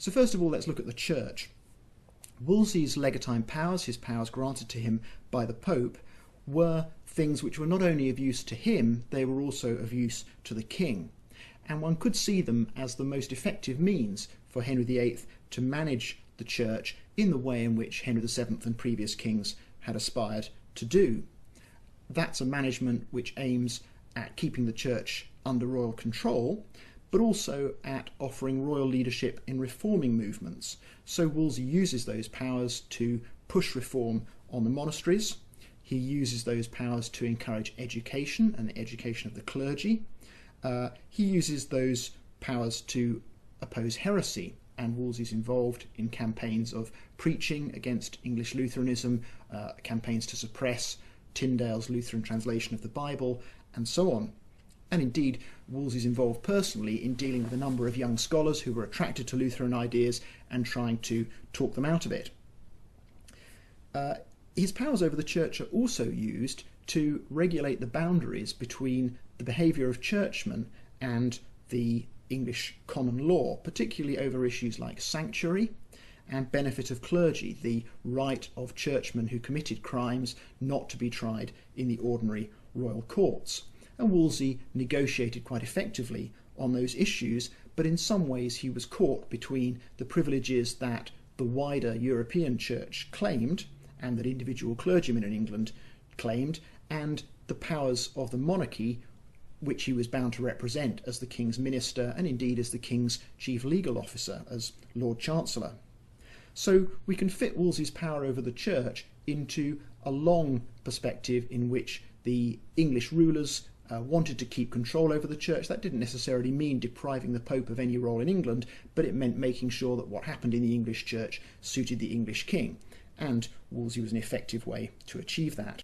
So first of all, let's look at the church. Wolsey's legatine powers, his powers granted to him by the Pope, were things which were not only of use to him, they were also of use to the king. And one could see them as the most effective means for Henry VIII to manage the church in the way in which Henry VII and previous kings had aspired to do. That's a management which aims at keeping the church under royal control, but also at offering royal leadership in reforming movements. So Wolsey uses those powers to push reform on the monasteries. He uses those powers to encourage education and the education of the clergy. He uses those powers to oppose heresy, and Wolsey's involved in campaigns of preaching against English Lutheranism, campaigns to suppress Tyndale's Lutheran translation of the Bible, and so on. And indeed, Wolsey's involved personally in dealing with a number of young scholars who were attracted to Lutheran ideas and trying to talk them out of it. His powers over the church are also used to regulate the boundaries between the behaviour of churchmen and the English common law, particularly over issues like sanctuary and benefit of clergy, the right of churchmen who committed crimes not to be tried in the ordinary royal courts. And Wolsey negotiated quite effectively on those issues, but in some ways he was caught between the privileges that the wider European church claimed and that individual clergymen in England claimed, and the powers of the monarchy, which he was bound to represent as the king's minister and indeed as the king's chief legal officer, as Lord Chancellor. So we can fit Wolsey's power over the church into a long perspective in which the English rulers wanted to keep control over the church. That didn't necessarily mean depriving the Pope of any role in England, but it meant making sure that what happened in the English church suited the English king. And Wolsey was an effective way to achieve that.